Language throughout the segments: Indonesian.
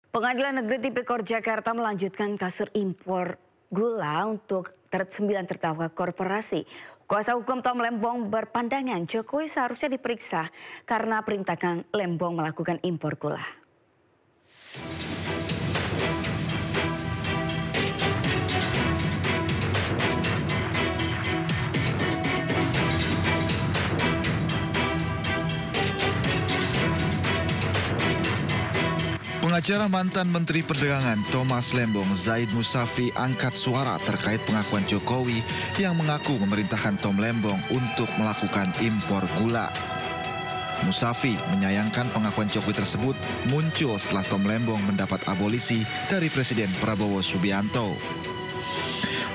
Pengadilan Negeri Tipikor Jakarta melanjutkan kasus impor gula untuk 9 terdakwa korporasi. Kuasa hukum Tom Lembong berpandangan Jokowi seharusnya diperiksa karena perintahkan Lembong melakukan impor gula. Pengacara mantan Menteri Perdagangan Thomas Lembong, Zaid Musafi, angkat suara terkait pengakuan Jokowi yang mengaku memerintahkan Tom Lembong untuk melakukan impor gula. Musafi menyayangkan pengakuan Jokowi tersebut muncul setelah Tom Lembong mendapat abolisi dari Presiden Prabowo Subianto.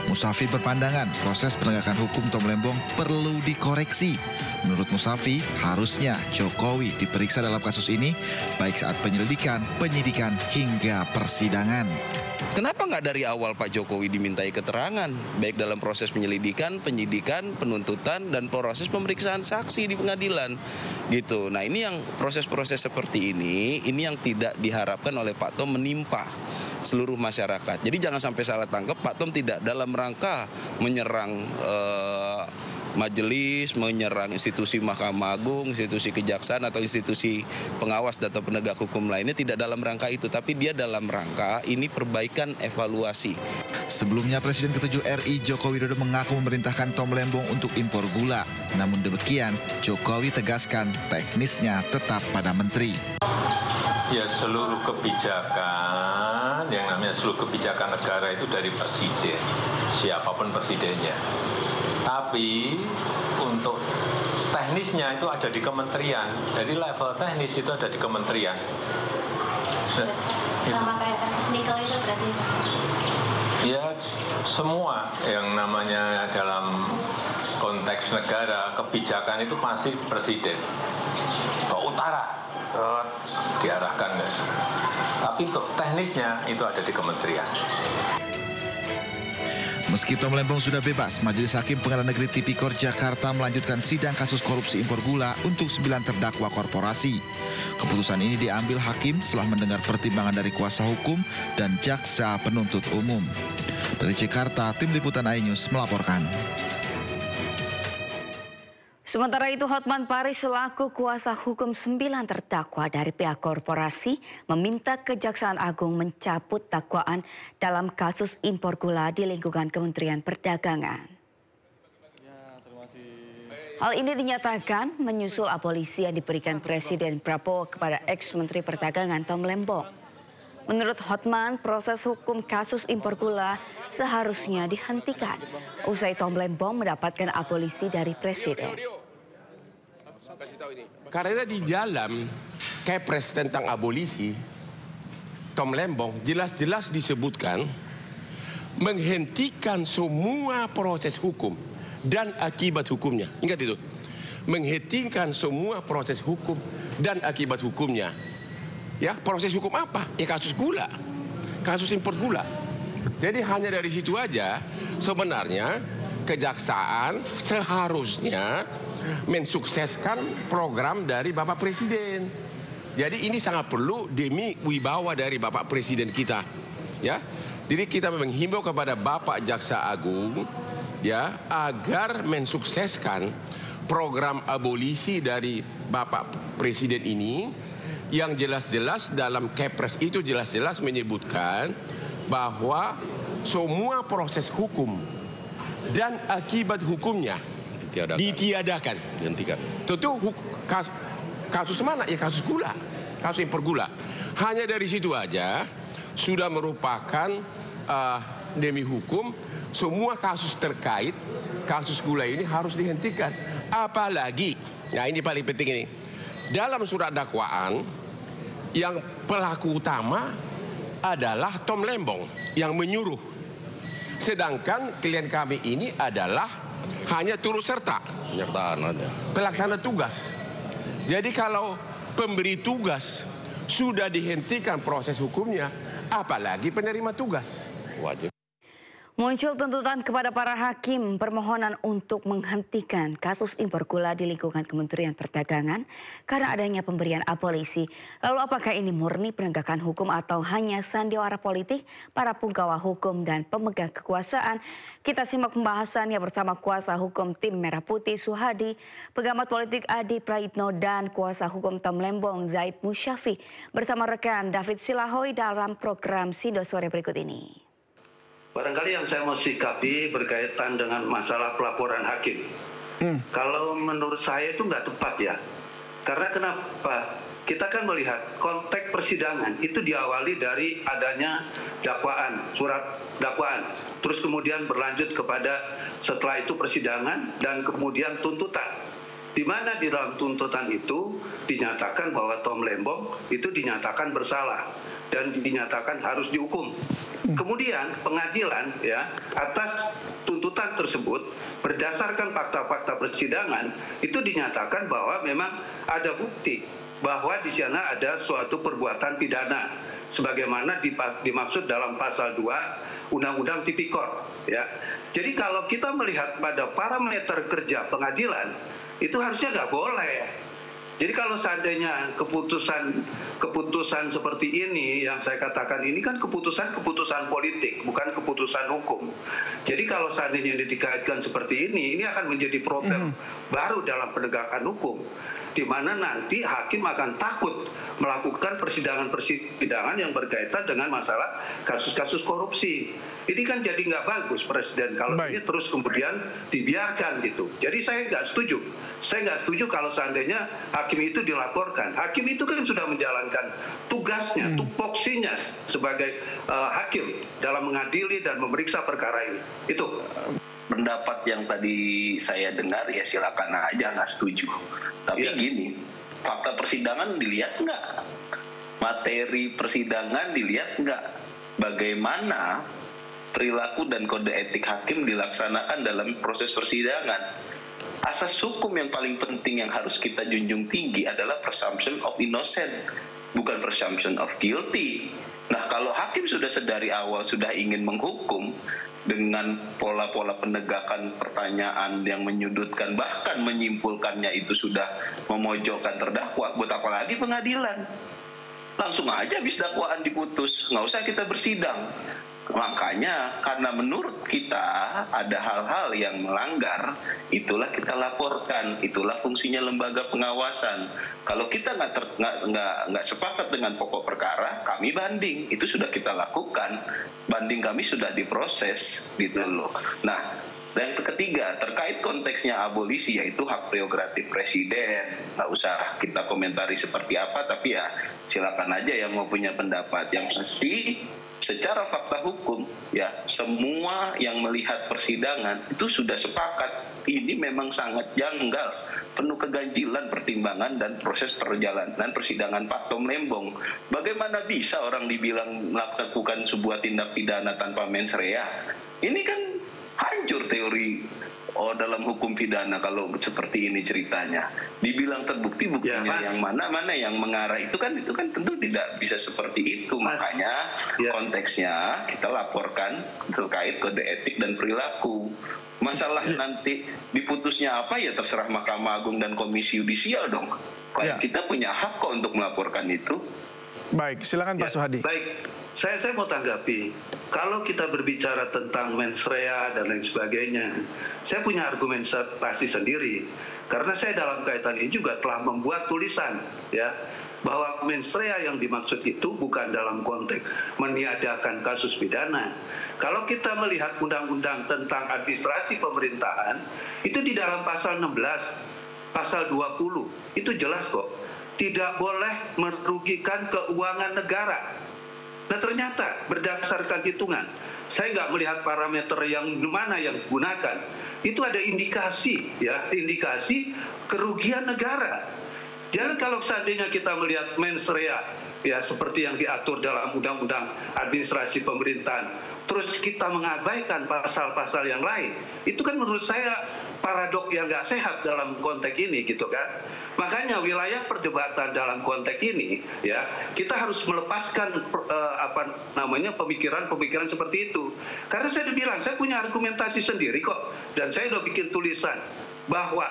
Musafi berpandangan proses penegakan hukum Tom Lembong perlu dikoreksi. Menurut Musafi, harusnya Jokowi diperiksa dalam kasus ini, baik saat penyelidikan, penyidikan, hingga persidangan. Kenapa nggak dari awal Pak Jokowi dimintai keterangan, baik dalam proses penyelidikan, penyidikan, penuntutan, dan proses pemeriksaan saksi di pengadilan, gitu. Nah ini yang proses-proses seperti ini yang tidak diharapkan oleh Pak Tom menimpa seluruh masyarakat. Jadi jangan sampai salah tangkap, Pak Tom tidak dalam rangka menyerang majelis, menyerang institusi Mahkamah Agung, institusi kejaksaan atau institusi pengawas atau penegak hukum lainnya, tidak dalam rangka itu, tapi dia dalam rangka ini perbaikan evaluasi. Sebelumnya Presiden ke-7 RI Joko Widodo mengaku memerintahkan Tom Lembong untuk impor gula. Namun demikian, Jokowi tegaskan teknisnya tetap pada menteri. Ya, seluruh kebijakan, yang namanya seluruh kebijakan negara itu dari presiden, siapapun presidennya. Tapi untuk teknisnya itu ada di kementerian, jadi level teknis itu ada di kementerian. Sama kayak kasus nikel itu berarti? Ya, semua yang namanya dalam konteks negara, kebijakan itu pasti presiden. Ke utara, diarahkan. Tapi untuk teknisnya itu ada di kementerian. Meski Tom Lembong sudah bebas, Majelis Hakim Pengadilan Negeri Tipikor Jakarta melanjutkan sidang kasus korupsi impor gula untuk 9 terdakwa korporasi. Keputusan ini diambil hakim setelah mendengar pertimbangan dari kuasa hukum dan jaksa penuntut umum. Dari Jakarta, Tim Liputan iNews melaporkan. Sementara itu, Hotman Paris selaku kuasa hukum 9 terdakwa dari pihak korporasi meminta Kejaksaan Agung mencabut dakwaan dalam kasus impor gula di lingkungan Kementerian Perdagangan. Hal ini dinyatakan menyusul abolisi yang diberikan Presiden Prabowo kepada ex-Menteri Perdagangan Tom Lembong. Menurut Hotman, proses hukum kasus impor gula seharusnya dihentikan usai Tom Lembong mendapatkan abolisi dari Presiden. Karena di dalam Kepres tentang abolisi, Tom Lembong jelas-jelas disebutkan menghentikan semua proses hukum dan akibat hukumnya. Ingat itu, menghentikan semua proses hukum dan akibat hukumnya. Ya, proses hukum apa? Ya kasus gula, kasus impor gula. Jadi hanya dari situ aja sebenarnya kejaksaan seharusnya mensukseskan program dari Bapak Presiden. Jadi ini sangat perlu demi wibawa dari Bapak Presiden kita. Ya, jadi kita menghimbau kepada Bapak Jaksa Agung ya agar mensukseskan program abolisi dari Bapak Presiden ini yang jelas-jelas dalam Kepres itu jelas-jelas menyebutkan bahwa semua proses hukum dan akibat hukumnya ditiadakan. Dihentikan. Tentu kasus mana? Ya kasus gula, kasus impor gula. Hanya dari situ aja sudah merupakan demi hukum semua kasus terkait kasus gula ini harus dihentikan. Apalagi, nah ini paling penting ini, dalam surat dakwaan yang pelaku utama adalah Tom Lembong yang menyuruh. Sedangkan klien kami ini adalah hanya turut serta pelaksana tugas. Jadi kalau pemberi tugas sudah dihentikan proses hukumnya, apalagi penerima tugas. Wajib. Muncul tuntutan kepada para hakim permohonan untuk menghentikan kasus impor gula di lingkungan Kementerian Perdagangan karena adanya pemberian abolisi. Lalu apakah ini murni penegakan hukum atau hanya sandiwara politik para punggawa hukum dan pemegang kekuasaan? Kita simak pembahasannya bersama kuasa hukum tim Merah Putih Suhadi, pengamat politik Adi Praitno dan kuasa hukum Tom Lembong Zaid Musyafi bersama rekan David Silahoy dalam program Sindo Sore berikut ini. Barangkali yang saya mau sikapi berkaitan dengan masalah pelaporan hakim. Kalau menurut saya itu nggak tepat ya. Karena kenapa? Kita kan melihat konteks persidangan itu diawali dari adanya dakwaan, surat dakwaan. Terus kemudian berlanjut kepada setelah itu persidangan dan kemudian tuntutan. Di mana di dalam tuntutan itu dinyatakan bahwa Tom Lembong itu dinyatakan bersalah dan dinyatakan harus dihukum. Kemudian pengadilan ya atas tuntutan tersebut berdasarkan fakta-fakta persidangan itu dinyatakan bahwa memang ada bukti bahwa di sana ada suatu perbuatan pidana sebagaimana dimaksud dalam pasal 2 Undang-Undang Tipikor ya. Jadi kalau kita melihat pada parameter kerja pengadilan itu harusnya nggak boleh. Jadi kalau seandainya keputusan seperti ini yang saya katakan ini kan keputusan politik, bukan keputusan hukum. Jadi kalau seandainya ini dikaitkan seperti ini akan menjadi problem baru dalam penegakan hukum, di mana nanti hakim akan takut melakukan persidangan yang berkaitan dengan masalah kasus-kasus korupsi. Ini kan jadi nggak bagus Presiden kalau ini terus kemudian dibiarkan gitu. Jadi saya nggak setuju. Saya nggak setuju kalau seandainya hakim itu dilaporkan. Hakim itu kan sudah menjalankan tugasnya, tupoksinya sebagai hakim dalam mengadili dan memeriksa perkara ini. Itu. Pendapat yang tadi saya dengar ya silakan aja nggak setuju. Tapi gini, fakta persidangan dilihat nggak? Materi persidangan dilihat nggak? Bagaimana perilaku dan kode etik hakim dilaksanakan dalam proses persidangan? Asas hukum yang paling penting yang harus kita junjung tinggi adalah presumption of innocent, bukan presumption of guilty. Nah, kalau hakim sudah sedari awal sudah ingin menghukum dengan pola-pola penegakan pertanyaan yang menyudutkan, bahkan menyimpulkannya itu sudah memojokkan terdakwa, buat apa lagi pengadilan? Langsung aja habis dakwaan diputus, nggak usah kita bersidang. Makanya karena menurut kita ada hal-hal yang melanggar, itulah kita laporkan, itulah fungsinya lembaga pengawasan. Kalau kita nggak sepakat dengan pokok perkara, kami banding, itu sudah kita lakukan. Banding kami sudah diproses, gitu loh. Nah, dan ketiga, terkait konteksnya abolisi, yaitu hak prerogatif presiden. Nggak usah kita komentari seperti apa, tapi ya silakan aja yang mau punya pendapat. Yang pasti, secara fakta hukum, ya semua yang melihat persidangan itu sudah sepakat. Ini memang sangat janggal, penuh keganjilan pertimbangan dan proses perjalanan persidangan Pak Tom Lembong. Bagaimana bisa orang dibilang melakukan sebuah tindak pidana tanpa mens rea? Ini kan hancur teori dalam hukum pidana kalau seperti ini ceritanya. Dibilang terbukti buktinya yang mana yang mengarah itu kan tentu tidak bisa seperti itu. Makanya konteksnya kita laporkan terkait kode etik dan perilaku. Masalah nanti diputusnya apa ya terserah Mahkamah Agung dan Komisi Yudisial dong. Kita punya hak kok untuk melaporkan itu. Baik, silakan Pak Suhadi. Baik, saya mau tanggapi. Kalau kita berbicara tentang mens rea dan lain sebagainya, saya punya argumentasi sendiri. Karena saya dalam kaitan ini juga telah membuat tulisan, ya, bahwa mens rea yang dimaksud itu bukan dalam konteks meniadakan kasus pidana. Kalau kita melihat undang-undang tentang administrasi pemerintahan, itu di dalam pasal 16, pasal 20, itu jelas kok. Tidak boleh merugikan keuangan negara. Nah ternyata berdasarkan hitungan, saya nggak melihat parameter yang mana yang digunakan. Itu ada indikasi, ya, indikasi kerugian negara. Jadi kalau seandainya kita melihat mens rea, ya seperti yang diatur dalam Undang-Undang Administrasi Pemerintahan, terus kita mengabaikan pasal-pasal yang lain, itu kan menurut saya paradok yang nggak sehat dalam konteks ini gitu kan. Makanya wilayah perdebatan dalam konteks ini ya kita harus melepaskan pemikiran-pemikiran seperti itu. Karena saya udah bilang saya punya argumentasi sendiri kok dan saya udah bikin tulisan bahwa